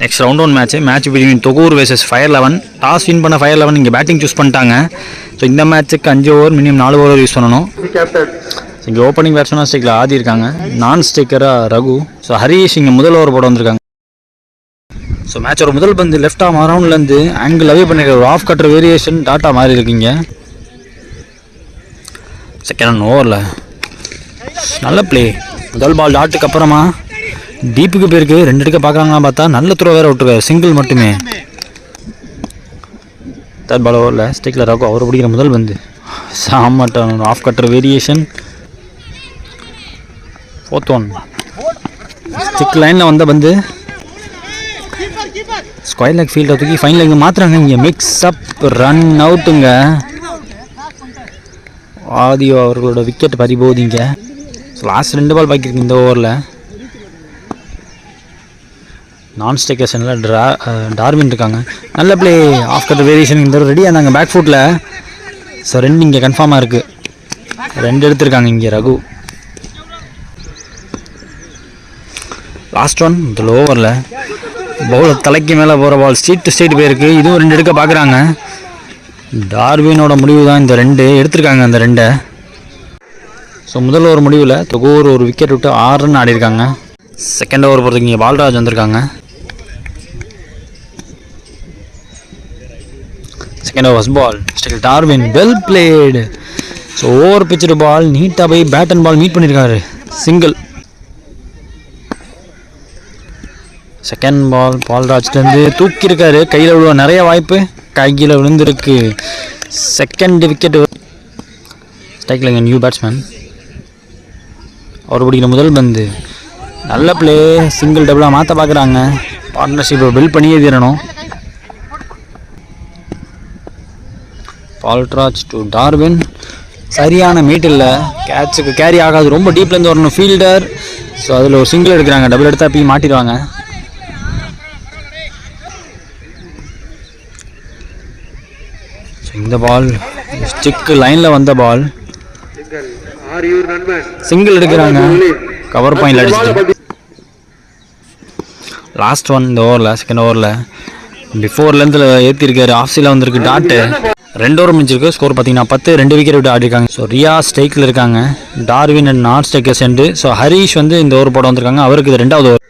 Next round one match between Thokur vs fire 11. Toss win பண்ண fire 11 இங்கே batting choose பண்ணிட்டாங்க. So இந்த மேட்ச்சுக்கு 5 ஓவர் மினிமம் 4 ஓவர் யூஸ் பண்ணணும். இங்கே ஓப்பனிங் பேட்ஸ்மேனாக ஸ்டேக்கில் ஆதி இருக்காங்க, நான் ஸ்டேக்கராக ரகு. ஸோ ஹரீஷ் இங்கே முதல் ஓவர் போட வந்திருக்காங்க. ஸோ மேட்சோட முதல் பந்து லெஃப்ட் ஆம் அரவுண்ட்லேருந்து ஆங்கிள் அவே பண்ணிருக்க ஒரு ஆஃப் கட்டர் வேரியேஷன் டாட்டா மாறி இருக்கீங்க. செகண்ட் ஓவரில் நல்ல பிளே. முதல் பால் டாட்டுக்கு அப்புறமா டீப்புக்கு போயிருக்கு. 2 எடுக்க பார்க்குறாங்களா பார்த்தா நல்ல த்ரோ வேறு விட்டுருக்காரு, சிங்கிள் மட்டுமே. தேர்ட் பால் ஓவரில் ஸ்டேக்கில் ரகு அவர் பிடிக்கிற முதல் பந்து சாமட்டன் off cutter variation. Fourth one stick லைனில் வந்த பந்து ஸ்கொயர் லெக் ஃபீல்டை தூக்கி ஃபைனல் இங்கே மாற்றுறாங்க. இங்கே மிக்ஸ் அப் ரன் அவுட்டுங்க. ஆதியோ அவர்களோட விக்கெட் பறிபோகுதிங்க. ஸோ லாஸ்ட் 2 பால் பாக்கியிருக்கு இந்த ஓவரில். நான் ஸ்டேக்கேஷனில் டார்வின் இருக்காங்க. நல்ல பிளே, ஆஃப் கட்டர் வேரியேஷன் இந்த ரெடியாக இருந்தாங்க பேக் ஃபுட்டில். ஸோ 2 இங்கே கன்ஃபார்மாக இருக்குது. 2 எடுத்திருக்காங்க இங்கே ரகு. லாஸ்ட் ஒன் இதில் ஓவரில் பவுலர் தலைக்கு மேலே போகிற பால் ஸ்ட்ரீட் டு ஸ்ட்ரீட் போயிருக்கு. இதுவும் 2 எடுக்க பார்க்குறாங்க. டார்வினோட முடிவு தான் இந்த 2 எடுத்திருக்காங்க. அந்த 2 ஸோ முதல் ஓவர் முடிவில் தொகூர் ஒரு விக்கெட் விட்டு 6 ரன் ஆடிருக்காங்க. செகண்ட் ஓவர் போகிறதுக்கு இங்கே பால்ராஜ் வந்திருக்காங்க. Second over first ball still Darwin well played. So over pitched ball நீட்டாக போய் பேட் அண்ட் பால் மீட் பண்ணியிருக்காரு, சிங்கிள். செகண்ட் பால் பால்ராஜ்லேருந்து தூக்கியிருக்காரு, கையில் விழுவ நிறைய வாய்ப்பு, கையில் விழுந்திருக்கு. Second wicket. ஸ்ட்ரைக்கில் இங்கே நியூ பேட்ஸ்மேன் அவர் பிடிக்கிற முதல் பந்து நல்ல பிளே, சிங்கிள் டபுளாக மாற்ற பார்க்குறாங்க. பார்ட்னர்ஷிப்பை பில்ட் பண்ணியே தீரணும். பால்ராஜ் டு டார்வின் சரியான மீட் இல்லை, கேட்சுக்கு கேரி ஆகாது, ரொம்ப டீப்லேருந்து வரணும் ஃபீல்டர். ஸோ அதில் ஒரு சிங்கிள் எடுக்கிறாங்க, டபுள் எடுத்தால் போய் மாட்டிடுவாங்க. ஸோ இந்த பால் ஸ்டிக்கு லைனில் வந்த பால் சிங்கிள் எடுக்கிறாங்க, கவர் பாயிண்ட் அடிச்சுட்டு. லாஸ்ட் ஒன் இந்த ஓவரில் செகண்ட் ஓவரில் பிஃபோர் லென்த்தில் ஏற்றிருக்காரு, ஆஃப் சைடில் வந்திருக்கு டாட்டு. 2 ஓவர் முடிஞ்சிருக்கு. ஸ்கோர் பார்த்தீங்கன்னா 10, 2 விக்கெட் விட்டு ஆடிருக்காங்க. ஸோ ரியா ஸ்டேக்கில் இருக்காங்க, டார்வின் அண்ட் நான் ஸ்டேக்கர் சென்று. ஸோ ஹரீஷ் வந்து இந்த ஓவர் போட வந்திருக்காங்க, அவருக்கு இது 2வது ஓவர்.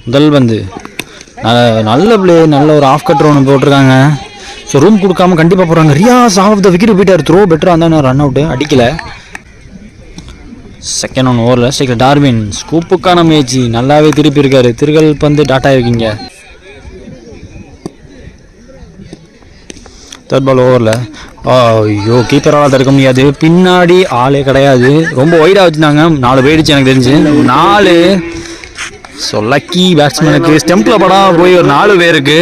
முதல் பந்து நல்ல பிளே, நல்ல ஒரு ஆஃப் கட்டர் ஒன்று போட்டிருக்காங்க. ஸோ ரூம் கொடுக்காம கண்டிப்பாக போகிறாங்க. ரியாஸ் ஆஃப் த விக்கெட் போயிட்டார், த்ரோ பெட்டராக இருந்தால் ரன் அவுட்டு அடிக்கலை. செகண்ட் ஒன் ஓவரில் ஸ்ட்ரைக்கில் டார்வின் ஸ்கூப்புக்கான முயற்சி நல்லாவே திருப்பி இருக்காரு, திருகல் பந்து டாட்டா இருக்கீங்க. தேர்ட் பால் ஓவரில் ஐயோ கீப்பரால் தடுக்க முடியாது, பின்னாடி ஆளே கிடையாது, ரொம்ப ஒய்டாக வச்சுருந்தாங்க. 4 போயிடுச்சு எனக்கு தெரிஞ்சு, 4. ஸோ லக்கி பேட்ஸ்மேனுக்கு ஸ்டெம்பில் படம் போய் ஒரு 4 பேருக்கு.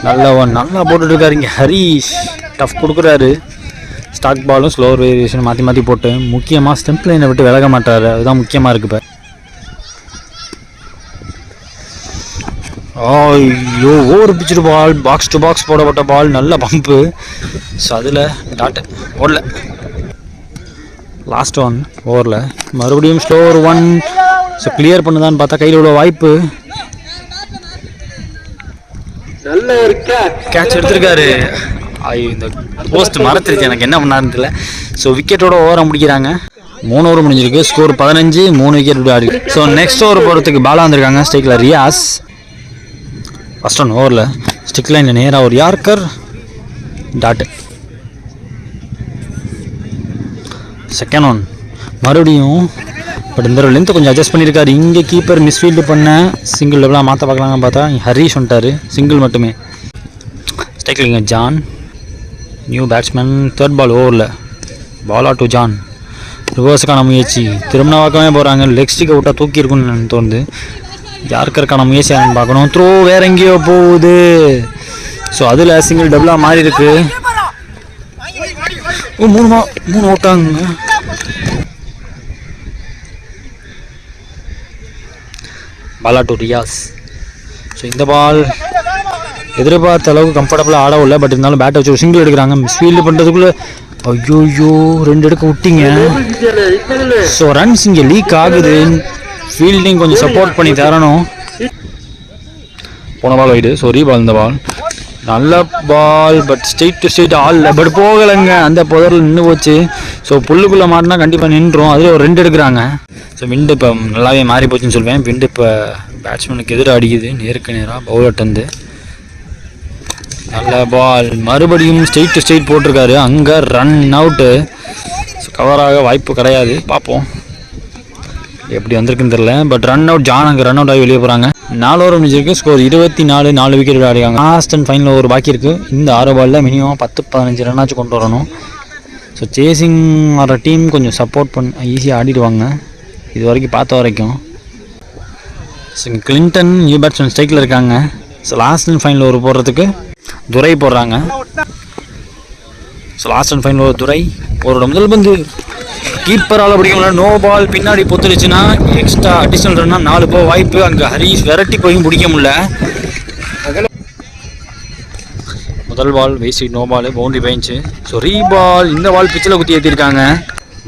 நல்லா போட்டுட்டு இருக்காரு இங்கே ஹரீஷ், டஃப் கொடுக்குறாரு. ஸ்டாக் பாலும் ஸ்லோவர் வேரியேஷன் மாற்றி மாற்றி போட்டு முக்கியமாக ஸ்டெம்ப் லைனை விட்டு விலக மாட்டார், அதுதான் முக்கியமாக இருக்குது. இப்போ ஐயோ ஓவர் பிச்சுட்டு பால், பாக்ஸ் டு பாக்ஸ் போடப்பட்ட பால், நல்ல பம்பு. ஸோ அதில் டாட்டு ஓடல. லாஸ்ட் ஒன் ஓவரில் மறுபடியும் ஸ்லோவர் 1. ஸோ கிளியர் பண்ணுதான்னு பார்த்தா கையில் உள்ள வாய்ப்பு, கேட்ச் எடுத்திருக்காரு. இந்த போஸ்ட் மறந்துருச்சு, எனக்கு என்ன பண்ணாருன்னு தெரியல. ஸோ விக்கெட்டோட ஓவரை முடிக்கிறாங்க. 3 ஓவர் முடிஞ்சிருக்கு. ஸ்கோர் 15, 3 விக்கெட் விட்டு ஆடி. ஸோ நெக்ஸ்ட் ஓவர் போகிறதுக்கு பாலாக வந்திருக்காங்க ஸ்டேக்கில் ரியாஸ். ஃபர்ஸ்ட் ஒன் ஓவரில் ஸ்டிக் லைனில் நேராக ஒரு யார்க்கர் டாட்டு. செகண்ட் ஒன் மறுபடியும் பட் இந்த லென்த்தை கொஞ்சம் அட்ஜஸ்ட் பண்ணியிருக்காரு. இங்கே கீப்பர் மிஸ்ஃபீல்டு பண்ண சிங்கிள் டபுளாக மாற்ற பார்க்கலாங்கன்னு பார்த்தா ஹரீஷ் வந்துட்டார், சிங்கிள் மட்டுமே. ஸ்ட்ரைக்கில் John new batsman. Third ball ஓவரில் பாலா டு ஜான், ரிவர்ஸுக்கான முயற்சி, திருமணவாக்கமே போகிறாங்க. லெக் ஸ்டிக்கை விட்டால் தூக்கி இருக்குன்னு தோணுது. யாருக்கருக்கான முயற்சி யாருன்னு பார்க்கணும். த்ரோ வேற எங்கேயோ போகுது. ஸோ அதில் சிங்கிள் டபுளாக மாறி இருக்கு. 3 ஓட்டாங்க. பாலா டு ரியாஸ். ஸோ இந்த பால் எதிர்பார்த்த அளவுக்கு கம்ஃபர்டபுளாக ஆடவும் இல்லை, பட் இருந்தாலும் பேட்டை வச்சு ஒரு சிங்கிள் எடுக்கிறாங்க. மிஸ்ஃபீல்டு பண்ணுறதுக்குள்ளே ஐயோயோ 2 எடுக்க விட்டீங்க. ஸோ ரன்ஸ் இங்கே லீக் ஆகுது. ஃபீல்டிங் கொஞ்சம் சப்போர்ட் பண்ணி தரணும். போன பால் வைடு. ஸோ ரீபால் இந்த பால். நல்ல ball but straight to straight all but போகலைங்க. அந்த புதரில் நின்று போச்சு. ஸோ புல்லுக்குள்ளே மாட்டினா கண்டிப்பாக நின்றும். அதில் ஒரு 2 எடுக்கிறாங்க. ஸோ விண்டு இப்போ நல்லாவே மாறி போச்சுன்னு சொல்லுவேன். விண்டு இப்போ பேட்ஸ்மேனுக்கு எதிராக அடிக்குது நேருக்கு நேராக பவுலர்ட்டேருந்து. நல்ல பால் மறுபடியும் ஸ்ட்ரெயிட் டு ஸ்ட்ரெயிட் போட்டிருக்காரு. அங்கே ரன் அவுட்டு. ஸோ கவராக வாய்ப்பு கிடையாது. பார்ப்போம் எப்படி வந்திருக்குன்னு தெரியல. But run out. ஜான் அங்கே ரன் அவுட் ஆகி வெளியே போகிறாங்க. 4 ஓவர் முடிஞ்சிருக்கு. ஸ்கோர் 24. 4 விக்கெட் விளையாடுறாங்க. லாஸ்ட் அண்ட் ஃபைனல் ஒரு பாக்கி இருக்குது. இந்த 6 பாலில் மினிமம் 10-15 ரன்னாச்சும் கொண்டு வரணும். ஸோ சேசிங் வர டீம் கொஞ்சம் சப்போர்ட் ஈஸியாக ஆடிடுவாங்க இது வரைக்கும் பார்த்த வரைக்கும். ஸோ கிளின்டன் நியூ பேட்ஸ்மேன் ஸ்ட்ரைக்கில் இருக்காங்க. ஸோ லாஸ்ட் அண்ட் ஃபைனல் ஒரு போடுறதுக்கு துரை போடுறாங்க. ஸோ லாஸ்ட் அண்ட் ஃபைனல் ஒரு துரை ஒரு முதல் பந்து கீப்பரால் பிடிக்க முடியல. No ball. பின்னாடி பொத்துருச்சுன்னா எக்ஸ்ட்ரா அடிஷனல் ரன்னா 4 போக வாய்ப்பு. அங்கே ஹரீஷ் விரட்டி போயும் பிடிக்க முடியல. முதல் பால் வேஸ்ட். No ball. பவுண்டரி போயிடுச்சு. So reball. இந்த பால் பிச்சில் குத்தி ஏற்றிருக்காங்க.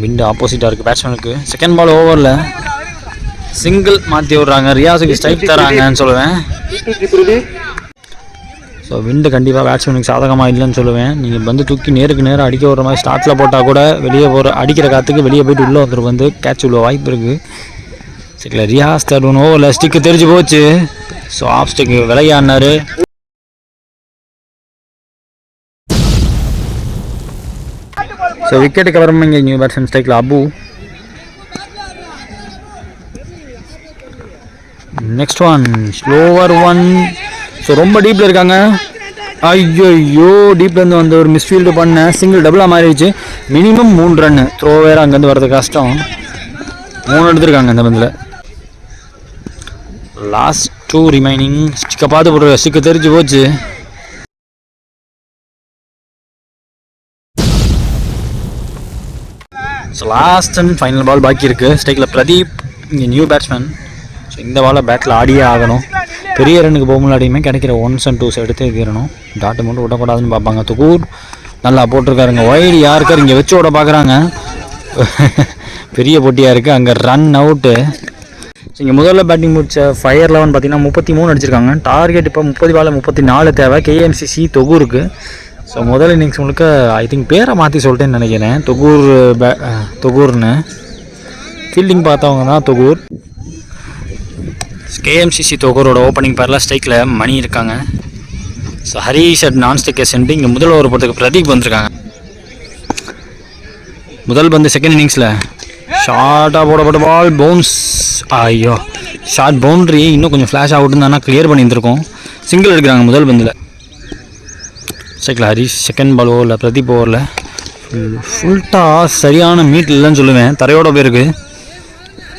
விண்டு ஆப்போசிட்டாக இருக்குது பேட்ஸ்மேனுக்கு. செகண்ட் பால் ஓவரில் சிங்கிள் மாற்றி விடுறாங்க. ரியாஸுக்கு ஸ்ட்ரைக் தராங்கன்னு சொல்லுவேன். ஸோ விண்டு கண்டிப்பாக பேட்ஸ்மேனுக்கு சாதகமாக இல்லைன்னு சொல்லுவேன். நீங்கள் வந்து தூக்கி நேருக்கு நேரம் அடிக்க வர மாதிரி ஸ்டார்ட்டில் போட்டால் கூட வெளியே போகிற அடிக்கிற காற்றுக்கு வெளியே போய்ட்டு உள்ளே ஒருத்தர் வந்து கேட்ச் உள்ள வாய்ப்பு இருக்குது. சரிங்களா. ரியாஸ் தேர்ட் ஒன் ஓவரில் ஸ்டிக்கு தெரிஞ்சு போச்சு. ஸோ ஆஃப் ஸ்டிக்கு விளையாடினார். ஸோ விக்கெட்டுக்கு அப்புறமா இங்கே நியூ பேட்ஸ்மேன் ஸ்ட்ரைக்கில் Abu. Next one slower one. So ரொம்ப டீப்பில் இருக்காங்க. ஐயோ டீப்லேருந்து வந்து ஒரு மிஸ்ஃபீல்டு பண்ண சிங்கிள் டபுளாக மாறிடுச்சு. Minimum 3 run. த்ரோ வேறு அங்கேருந்து வர்றது கஷ்டம். 3 எடுத்துருக்காங்க இந்த பந்தில். Last 2 remaining. ஸ்டிக்கை பார்த்து போடுற ஸ்டிக்கு தெரிஞ்சு போச்சு. So last and final ball பாக்கி இருக்குது. ஸ்ட்ரைக்கில் பிரதீப் இங்கே நியூ பேட்ஸ்மேன். ஸோ இந்த பாலை பேட்டில் ஆடியே ஆகணும். பெரிய ரன்னுக்கு போக முன்னாடியுமே கிடைக்கிற 1s and 2s எடுத்து தீரணும். டாட்டு மட்டும் விடக்கூடாதுன்னு பார்ப்பாங்க. துகூர் நல்லா போட்டிருக்காருங்க. வைடு யாருக்கார் இங்கே வச்சு விட பார்க்குறாங்க. பெரிய போட்டியாக இருக்குது. அங்கே ரன் அவுட்டு. ஸோ இங்கே முதல்ல பேட்டிங் முடிச்ச ஃபயர் 11 பார்த்தீங்கன்னா 33 அடிச்சிருக்காங்க. டார்கெட் இப்போ 30 பால் 34 தேவை. KMCC தொகூருக்கு. ஸோ முதல் இன்னிங்ஸ் முழுக்க ஐ திங்க் பேரை மாற்றி சொல்லிட்டேன்னு நினைக்கிறேன். தொகூர்னு ஃபீல்டிங் பார்த்தவங்க தான் தொகூர். KMCC தொகூரோட ஓப்பனிங் பேரில் ஸ்ட்ரைக்கில் மணி இருக்காங்க. ஸோ ஹரீஷ் அட் நான் ஸ்டிக்கை சென்று இங்கே முதல் ஓவர் போகிறதுக்கு பிரதீப் வந்திருக்காங்க. முதல் பந்து செகண்ட் இன்னிங்ஸில் ஷார்ட்டாக போடப்பட்ட பால் பவுன்ஸ். ஐயோ ஷார்ட் பவுண்ட்ரி. இன்னும் கொஞ்சம் ஃப்ளாஷ் அவுட்டுன்னு கிளியர் பண்ணியிருந்திருக்கோம். சிங்கிள் எடுக்கிறாங்க முதல் பந்தில். ஸ்ட்ரைக்கில் ஹரீஷ். செகண்ட் பால் ஓவரில் பிரதீப் ஓவரில் ஃபுல்ட்டாக சரியான மீட் இல்லைன்னு சொல்லுவேன். தரையோட போயிருக்கு.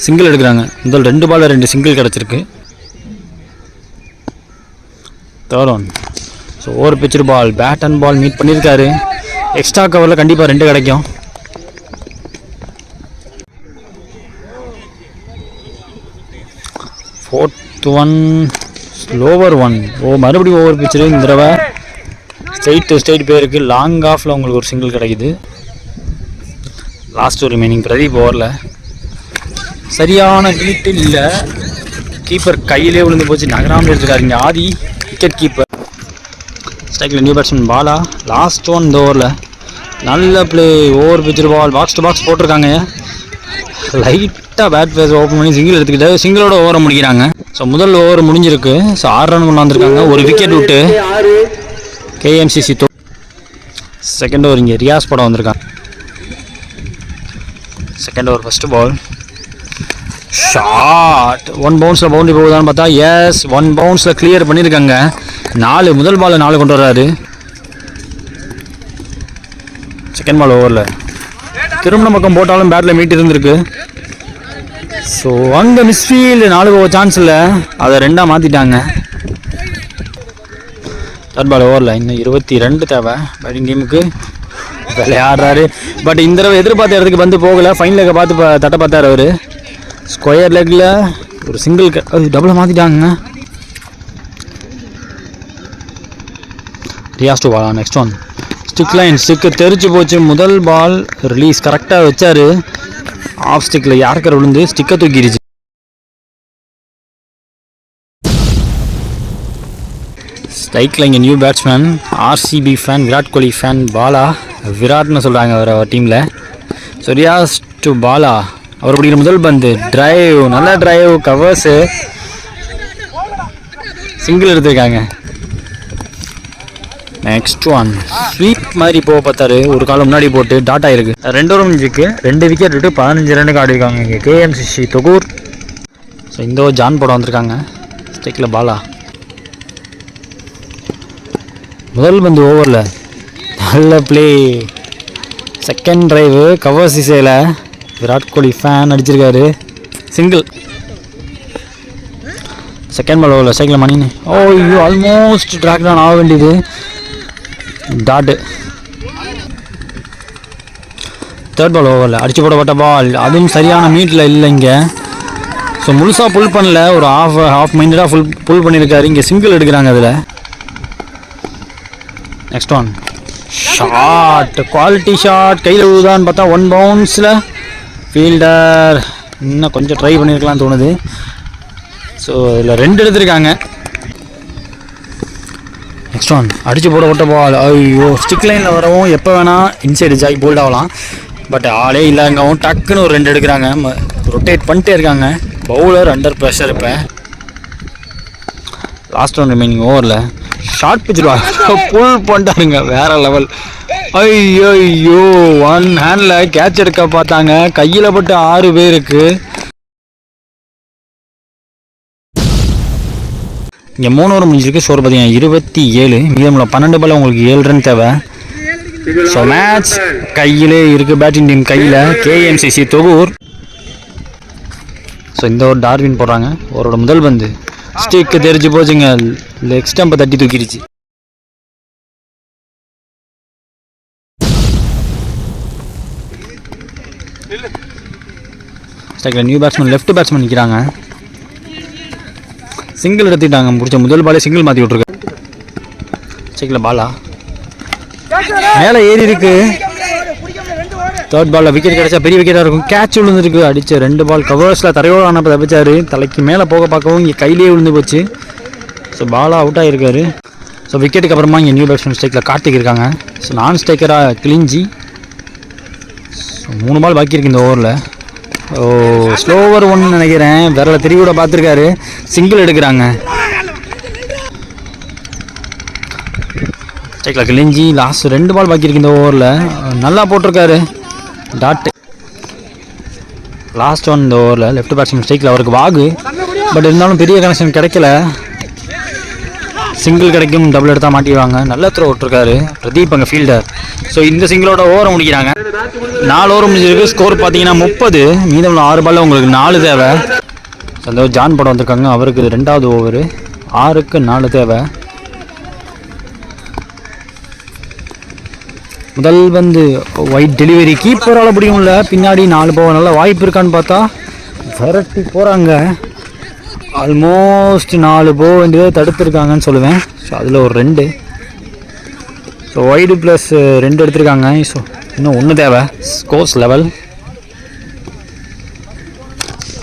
சிங்கிள் எடுக்கிறாங்க. முதல் 2 பால் 2 சிங்கிள் கிடச்சிருக்கு. Third one. So over pitcher ball bat and ball meet பண்ணியிருக்காரு. எக்ஸ்ட்ரா கவரில் கண்டிப்பாக 2 கிடைக்கும். Fourth one slower one. மறுபடியும் ஓவர் பிச்சரு. இந்த தடவை ஸ்ட்ரெயிட் டு ஸ்ட்ரெயிட் போயிருக்கு. லாங் ஆஃபில் உங்களுக்கு ஒரு சிங்கிள் கிடைக்குது. லாஸ்ட் ஒரு ரிமைனிங் பிரதீப் ஓவரில் சரியான நீட்டு இல்லை. கீப்பர் கையிலே விழுந்து போச்சு. நகராமல் எடுத்துருக்காரு இங்கே ஆதி விக்கெட் கீப்பர். ஸ்ட்ரைக்கில் new batsman Bala. Last one இந்த ஓவரில் நல்ல play. Over pitcher ball box to box போட்டிருக்காங்க. லைட்டாக பேட் ஃபேஸ் ஓப்பன் பண்ணி சிங்கிள் எடுத்துக்கிட்டு சிங்கிளோட ஓவரை முடிக்கிறாங்க. ஸோ முதல் ஓவர் முடிஞ்சிருக்கு. ஸோ 6 ரன் கொண்டு வந்திருக்காங்க. ஒரு விக்கெட் விட்டு KMCC. செகண்ட் ஓவர் இங்கே ரியாஸ் படம் வந்திருக்காங்க. Second over first ball short. 1 பவுன்ஸில் பவுண்டரி போகுதான்னு பார்த்தா எஸ் 1 பவுன்ஸில் கிளியர் பண்ணியிருக்காங்க. 4 முதல் பாலில் 4 கொண்டு வர்றாரு. செகண்ட் பால் ஓவரில் திருமண பக்கம் போட்டாலும் பேட்டில் மீட் இருந்திருக்கு. ஸோ அங்கே மிஸ்ஃபீல்டு 4 போக சான்ஸ் இல்லை. அதை 2ஆக மாற்றிட்டாங்க. தேர்ட் பால் ஓவரில் இன்னும் 22 தேவை பேட்டிங் டீமுக்கு. விளையாடுறாரு. பட் இந்த தடவை எதிர்பார்த்த இடத்துக்கு வந்து போகலை. ஃபைன் லெக்கை பார்த்து தட்ட பார்த்தார் அவர். ஸ்கொயர் லெக்கில் ஒரு சிங்கிள் டபுளை மாற்றிட்டாங்க. Riyaz to Bala. Next one stick line ஸ்டிக்கு தெரிச்சு போச்சு. முதல் பால் ரிலீஸ் கரெக்டாக வச்சாரு. ஆஃப் ஸ்டிக்கில் யாருக்கிற விழுந்து ஸ்டிக்கை தூக்கிடுச்சு. ஸ்ட்ரைக்கில் இங்கே new batsman, RCB fan, Virat Kohli fan Bala. விராட்னு சொல்கிறாங்க அவர் டீமில். So Riyaz to Bala. அவர் பிடிக்கிற முதல் பந்து டிரைவ், நல்ல டிரைவ், கவர்ஸு, சிங்கிள் எடுத்துருக்காங்க. நெக்ஸ்ட் ஒன் ஸ்வீப் மாதிரி போக பார்த்தாரு. ஒரு காலம் முன்னாடி போட்டு டாட் ஆயிருக்கு. 2 ஓவர் முடிஞ்சிருக்கு. 2 விக்கெட் விட்டு 15 ரன்னுக்கு ஆடிருக்காங்க இங்கே கேஎம்சிசி தொகூர். ஸோ இந்த ஜான் போட வந்திருக்காங்க. ஸ்ட்ரைக்கில் பாலா. முதல் பந்து ஓவரில் நல்ல பிளே, செகண்ட் டிரைவு, கவர் சிசையில் விராட் கோலி ஃபேன் அடிச்சிருக்காரு. சிங்கிள். செகண்ட் பால் ஓவரில் ஸ்ட்ரைக்கில் மணின்னு ஐயோ ஆல்மோஸ்ட் ட்ராக் டவுன் ஆக வேண்டியது. டாட்டு. தேர்ட் பால் ஓவரில் அடிச்சு போடப்பட்ட பால், அதுவும் சரியான மீட்டில் இல்லை இங்கே. ஸோ முழுசாக புல் பண்ணல, ஒரு ஹாஃப் மைண்டடாக புல் பண்ணியிருக்காரு. இங்கே சிங்கிள் எடுக்கிறாங்க அதில். Next one shot, quality shot, கையில் விழுதான்னு பார்த்தா 1 பவுன்ஸில் ஃபீல்டர் இன்னும் கொஞ்சம் ட்ரை பண்ணியிருக்கலாம்னு தோணுது. ஸோ இதில் 2 எடுத்திருக்காங்க. நெக்ஸ்ட் ஒன் அடித்து போடப்பட்ட பால், ஐயோ ஸ்டிக் லைனில் வரவும் எப்போ வேணால் இன்சைடு ஜாய் போல்ட் ஆகலாம். பட் ஆளே இல்லைங்கவும் டக்குன்னு ஒரு 2 எடுக்கிறாங்க. ரொட்டேட் பண்ணிட்டே இருக்காங்க. Bowler under pressure. இப்போ லாஸ்ட் ஒன் ரிமைனிங் ஓவரில் ஷார்ட் பிச் புல் பண்ணிட்டாருங்க, வேறு லெவல். ஐயோ 1 ஹேண்டில் கேட்ச் எடுக்க பார்த்தாங்க, கையில் பட்டு 6 பேருக்கு. இங்கே 3 ஓவர் முடிஞ்சிருக்கு. ஸ்கோர் பார்த்தீங்கன்னா 27. மீதமுள்ள 12 பால் உங்களுக்கு 7 ரன் தேவை. ஸோ மேட்ச் கையிலே இருக்குது, பேட்டிங் டீம் கையில். கேஎம்சிசி தொகூர். ஸோ இந்த ஒரு டார்வின் போடுறாங்க. அவரோட முதல் பந்து ஸ்டிக்கு தெரிஞ்சு போச்சுங்க, லெக் ஸ்டம்பை தட்டி தூக்கிடுச்சு. ஸ்ட்ரைக்கில் நியூ பேட்ஸ்மேன், லெஃப்ட் பேட்ஸ்மேன் நிற்கிறாங்க. சிங்கிள் எடுத்துட்டாங்க. முடிச்ச முதல் பாலே சிங்கிள் மாற்றி விட்ருக்கு. ஸ்ட்ரைக்கில் பாலா மேலே ஏறி இருக்கு. தேர்ட் பாலில் விக்கெட் கிடைச்சா பெரிய விக்கெட்டாக இருக்கும். கேட்ச் விழுந்துருக்கு. அடித்த 2 பால் கவர்ஸில் தரையோடு ஆனப்போ தப்பிச்சாரு. தலைக்கு மேலே போக பார்க்கவும் இங்கே கையிலேயே விழுந்து போச்சு. ஸோ பாலா அவுட் ஆகிருக்காரு. ஸோ விக்கெட்டுக்கு அப்புறமா இங்கே நியூ பேட்ஸ்மேன் ஸ்ட்ரைக்கில் கார்த்திக் இருக்காங்க. ஸோ நான் ஸ்ட்ரைக்கராக கிளிஞ்சி. ஸோ 3 பால் பாக்கி இருக்கு இந்த ஓவரில். ஸ்லோவர் ஒன்று நினைக்கிறேன், விரல திரி கூட பார்த்துருக்காரு. சிங்கிள் எடுக்கிறாங்க. ஸ்ட்ரைக்கில் கிளிஞ்சி. லாஸ்ட் 2 பால் பாக்கி இருக்கு இந்த ஓவரில். நல்லா போட்டிருக்காரு டாட்டு. லாஸ்ட் ஒன் இந்த ஓவரில் லெஃப்ட் பேட்ஸ்மேன் ஸ்ட்ரைக்கில் அவருக்கு வாகு. பட் இருந்தாலும் பெரிய கனெக்ஷன் கிடைக்கல. சிங்கிள் கிடைக்கும், டபுள் எடுத்தால் மாட்டிடுவாங்க. நல்ல த்ரோ விட்டுருக்காரு பிரதீப் அங்கே ஃபீல்டர். ஸோ இந்த சிங்கிளோட ஓவரை முடிக்கிறாங்க. 4 ஓவர் முடிஞ்சிருக்கு. ஸ்கோர் பார்த்தீங்கன்னா 30. மீதம் 6 பாலில் உங்களுக்கு 4 தேவை. அந்த ஜான் படம் வந்திருக்காங்க. அவருக்கு 2வது ஓவரு. 6க்கு 4 தேவை. முதல் வந்து ஒயிட் டெலிவரி, கீப்பரால் பிடிக்கும்ல. பின்னாடி 4 போக நல்ல வாய்ப்பு இருக்கான்னு பார்த்தா விரட்டி போகிறாங்க. ஆல்மோஸ்ட் 4 போக வேண்டியதை தடுத்துருக்காங்கன்னு சொல்லுவேன். ஸோ அதில் ஒரு 2. ஸோ ஒய்டு ப்ளஸ் 2 எடுத்திருக்காங்க. ஸோ இன்னும் 1 தேவை. Scores level.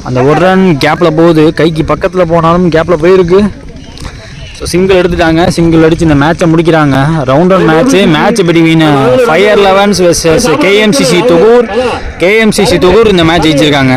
அந்த 1 ரன் கேப்பில் போகுது. கைக்கு பக்கத்தில் போனாலும் கேப்பில் போயிருக்கு. ஸோ சிங்கிள் எடுத்துட்டாங்க. சிங்கிள் அடித்து இந்த மேட்சை முடிக்கிறாங்க. Round one match between fire elevens versus KMCC Thokur. KMCC Thokur இந்த மேட்ச் ஜெயிச்சிருக்காங்க.